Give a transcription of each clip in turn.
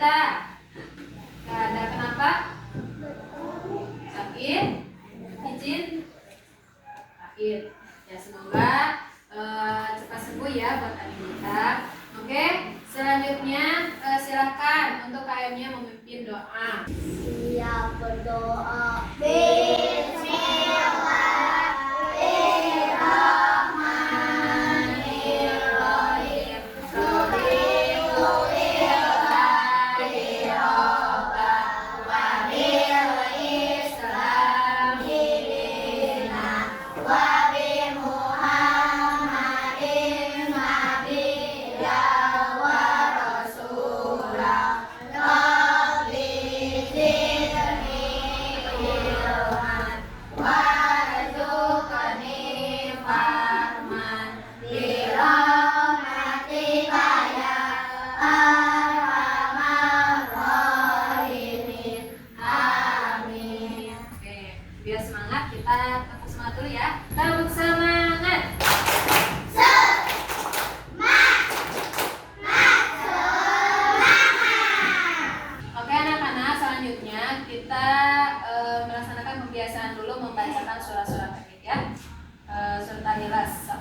kita? Gak ada, kenapa? Sakit? Izin? Sakit. Ya semoga cepat sembuh ya buat adik kita. Oke, selanjutnya silakan untuk KM-nya memimpin doa. Siap berdoa. Biar semangat, kita tepuk semangat dulu ya. Tepuk semangat. Oke anak-anak, selanjutnya kita melaksanakan pembiasaan dulu membacakan surah-surah pendek ya. Surat Al-Ikhlas.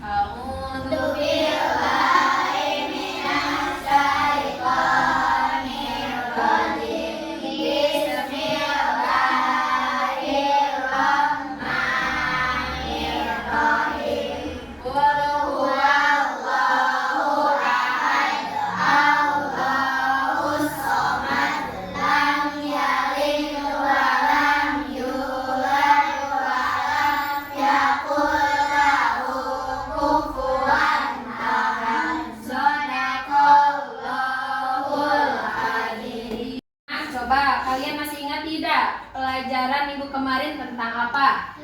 A'udzu billahi minasyaitonir rajim. Bismillahirrahmanirrahim. Qul huwallahu ahad, Allahus samad, lam yalid wa lam yulad wa lam yakul lahu kufuwan ahad. Shadaqallahul adzim. Coba kalian masih ingat tidak pelajaran minggu kemarin tentang apa?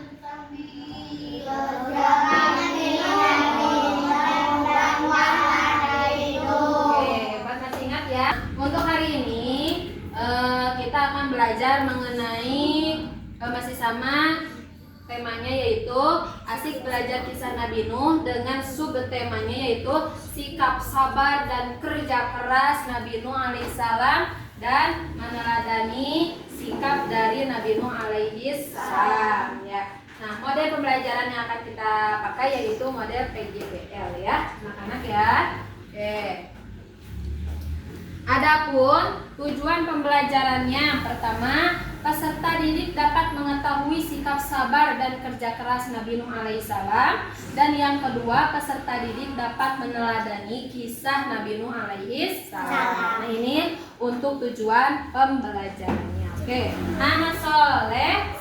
Oke, buat masih ingat ya. Untuk hari ini kita akan belajar mengenai masih sama temanya yaitu asik belajar kisah Nabi Nuh dengan subtemanya yaitu sikap sabar dan kerja keras Nabi Nuh alaihissalam dan meneladani sikap dari Nabi Nuh alaihissalam ya. Nah, model pembelajaran yang akan kita pakai yaitu model PJBL ya, anak-anak ya. Oke. Adapun tujuan pembelajarannya, pertama, peserta didik dapat mengetahui sikap sabar dan kerja keras Nabi Nuh alaihissalam, dan yang kedua, peserta didik dapat meneladani kisah Nabi Nuh alaihissalam. Nah, ini untuk tujuan pembelajarannya. Oke, anak soleh.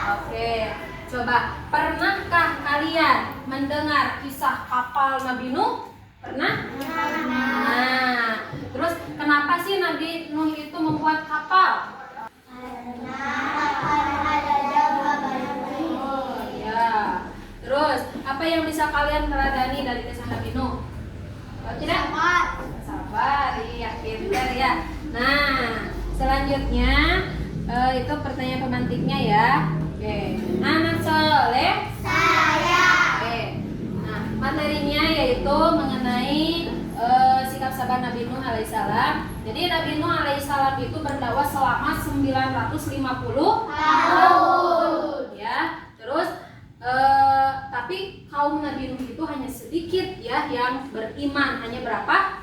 Oke, coba pernahkah kalian mendengar kisah kapal Nabi Nuh? Pernah? Nah, terus kenapa sih Nabi Nuh itu membuat kapal? Oh ya. Terus apa yang bisa kalian teladani dari kisah Nabi Nuh? Tidak? Sabar, iya, pintar ya. Nah, selanjutnya itu pertanyaan pemantiknya ya. Oke, anak soleh. Oke, nah materinya yaitu mengenai sikap sabar Nabi Nuh alaihissalam. Jadi Nabi Nuh alaihissalam itu berdakwah selama 950 tahun ya. Terus tapi kaum Nabi Nuh itu hanya sedikit ya yang beriman. Hanya berapa?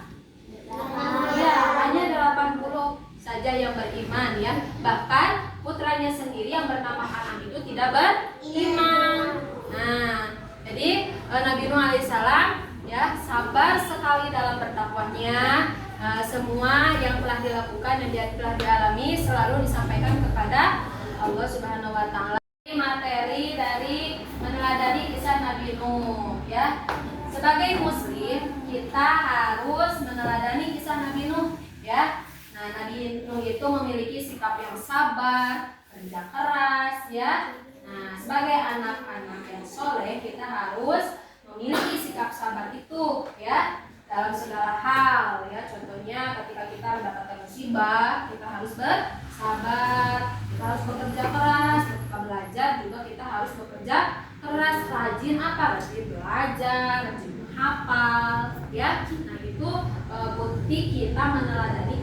Ya, hanya 80 saja yang beriman ya. Bahkan putranya sendiri yang bernama Ham itu tidak beriman. Nah, jadi Nabi Nuh alaihissalam ya sabar sekali dalam berdakwahnya. Semua yang telah dilakukan dan telah dialami selalu disampaikan kepada Allah Subhanahu wa taala. Materi dari meneladani kisah Nabi Nuh ya. Sebagai muslim kita harus meneladani kisah Nabi Nuh ya. Nah, Nabi Nuh itu memiliki sikap yang sabar, kerja keras ya. Nah, sebagai anak-anak yang soleh kita harus memiliki sikap sabar itu ya dalam segala hal ya. Contohnya ketika kita mendapatkan musibah, kita harus bersabar, kita harus bekerja keras. Ketika belajar juga kita harus bekerja keras, rajin apa? Rajin belajar, rajin menghafal ya. Nah, itu bukti kita meneladani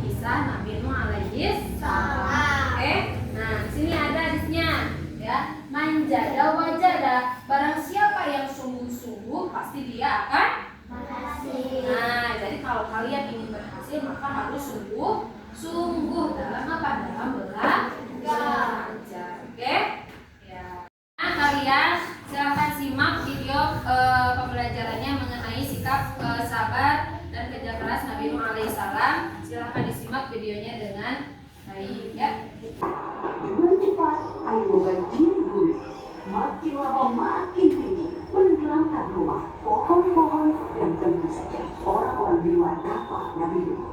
maka harus sungguh dalam apa? Dalam belajar. Oke? Ya. Nah, kalian silahkan simak video pembelajarannya mengenai sikap sabar dan kerja keras Nabi Nuh alaihissalam. Silahkan disimak videonya dengan baik ya. Dengan cepat, air banjir bumi. Makin lama makin tinggi, menenggelamkan rumah, pohon-pohon, dan tentu saja orang-orang di luar kapal Nabi Nuh.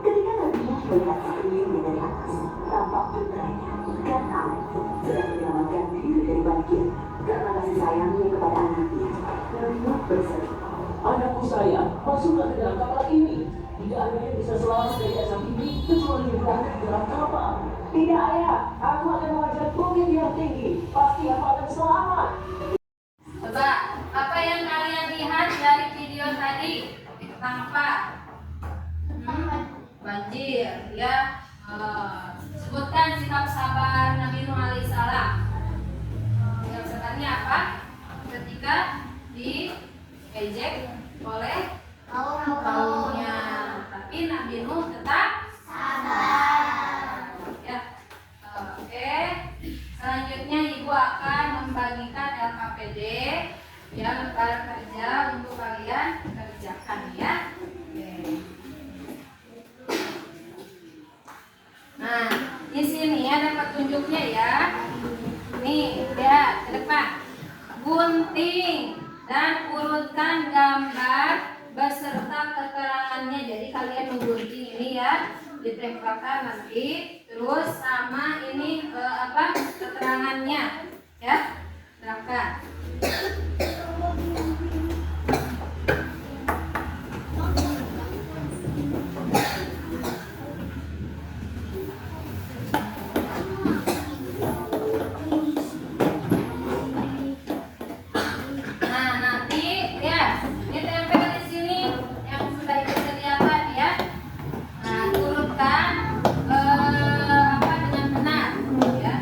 Ketika Nabi Nuh melihat sekelilingnya dari atas, tampak putranya, Kan'an, sedang menyelamatkan diri dari banjir karena kasih sayangnya kepada anaknya. Nabi Nuh berseru, "Anakku sayang, masuklah ke dalam kapal ini. Tidak ada yang bisa selamat dari asap ini kecuali yang berada di dalam kapal." "Tidak, ayah, aku akan mengejar bukit yang tinggi. Pasti aku akan selamat." Coba, apa yang kalian lihat dari video tadi? Tentang apa? Banjir, ya. Sebutkan sikap sabar Nabi Nuh alaihissalam. Yang sebenarnya apa? Ketika diejek oleh kaumnya, tapi Nabi Nuh tetap sabar. Ya. Oke. Selanjutnya ibu akan membagikan LKPD yang lembar kerja untuk kalian kerjakan ya. Oke. Nah, di sini ada petunjuknya ya. Nih, lihat ke depan. Gunting dan urutkan gambar beserta keterangannya. Jadi kalian menggunting ini ya, ditempelkan nanti, terus sama ini keterangannya ya. Silakan. Nah, nanti ya ditempel di sini yang sudah disediakan ya. Nah, urutkan dengan benar ya.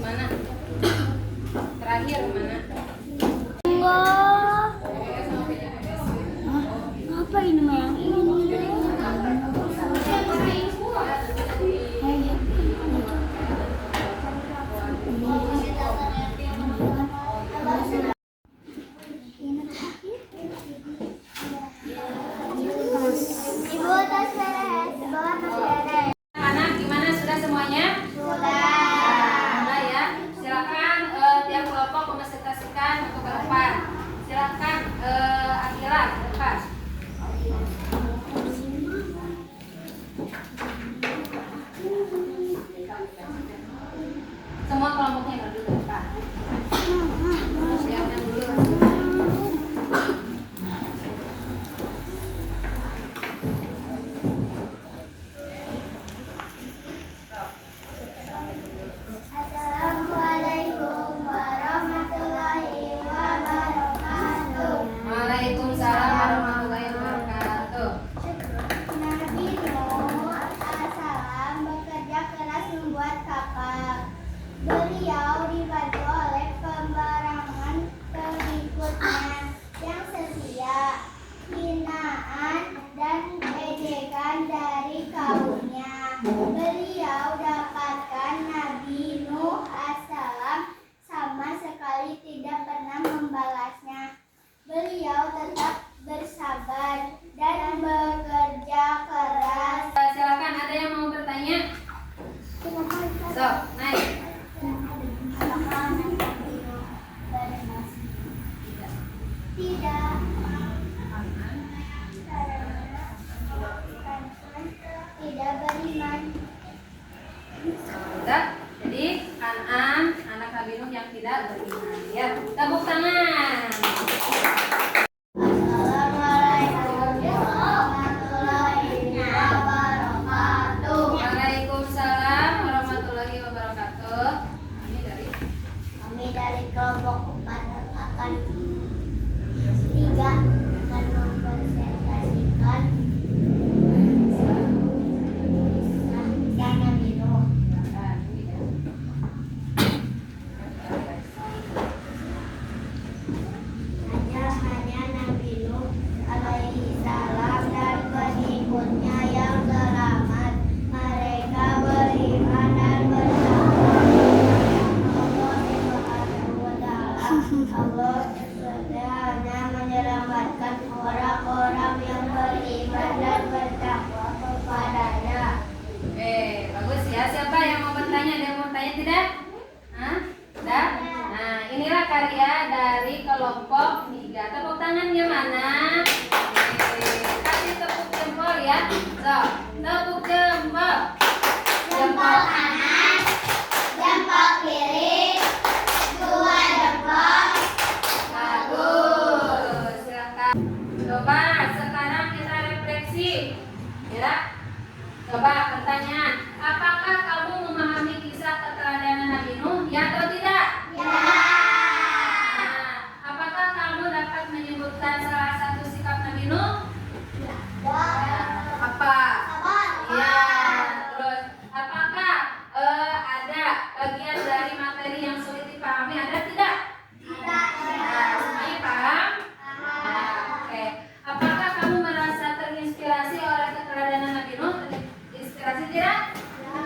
Mana? Terakhir mana? Apa ini yang ini? Ibu tas beres, bawa tas beres. Anak gimana, sudah semuanya? Sudah ya. Silakan tiap kelompok memasukkan untuk ke depan. Silakan Akila ke depan. Ya. Coba pertanyaan, apakah kamu memahami kisah keteladanan Nabi Nuh? Ya atau tidak? Ya. Nah, apakah kamu dapat menyebutkan salah satu sikap Nabi Nuh? Apa? Ya. Terus, apakah ada bagian dari materi yang sulit dipahami? Ada tidak? Nah, semuanya paham? Nah, oke. Apakah kamu merasa terinspirasi oleh keteladanan Nabi Nuh? Terinspirasi tidak?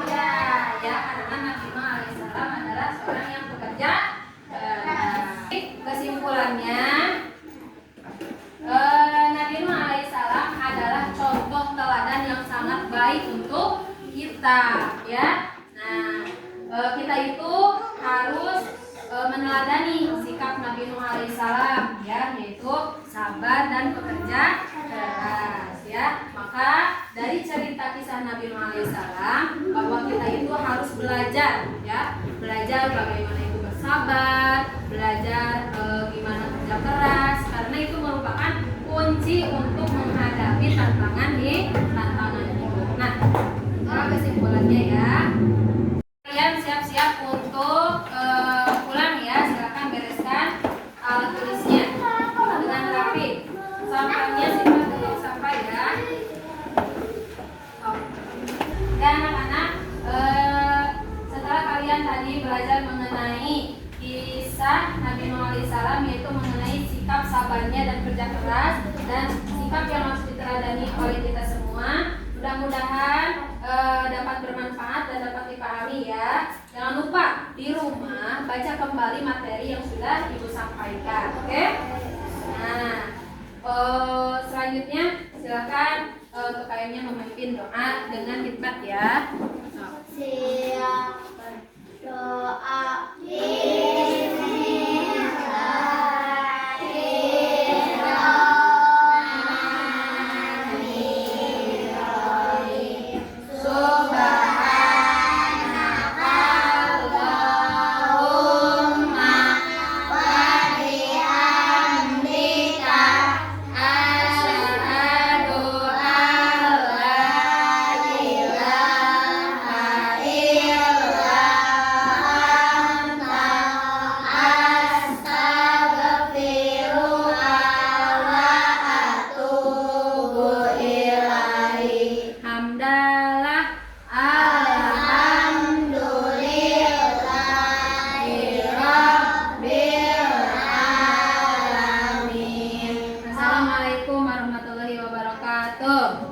Ya, ya, karena Nabi Nuh alaihissalam adalah seorang yang bekerja keras. Kesimpulannya, Nabi Nuh alaihissalam adalah contoh teladan yang sangat baik untuk kita, ya. Nah, kita itu harus meneladani sikap Nabi Nuh alaihissalam, ya, yaitu sabar dan bekerja keras, ya. Maka dari cerita kisah Nabi Nuh alaihissalam bahwa kita itu harus belajar, ya, belajar bagaimana itu bersabar, belajar gimana kerja keras, karena itu merupakan kunci untuk menghadapi tantangan hidup. Nah, kesimpulannya ya. Kalian siap-siap untuk pulang ya. Silakan bereskan alat tulisnya dengan rapi. Sampahnya simpan untuk sampah ya. Dan anak-anak, setelah kalian tadi belajar mengenai kisah Nabi Nuh alaihissalam, yaitu mengenai sikap sabarnya dan kerja keras dan sikap yang harus diteladani oleh kita semua, mudah-mudahan dapat bermanfaat dan dapat dipahami ya. Jangan lupa di rumah baca kembali materi yang sudah Ibu sampaikan, oke? Nah, selanjutnya silakan KKM-nya memimpin doa dengan hikmat ya. Siap doa. Assalamualaikum warahmatullahi wabarakatuh.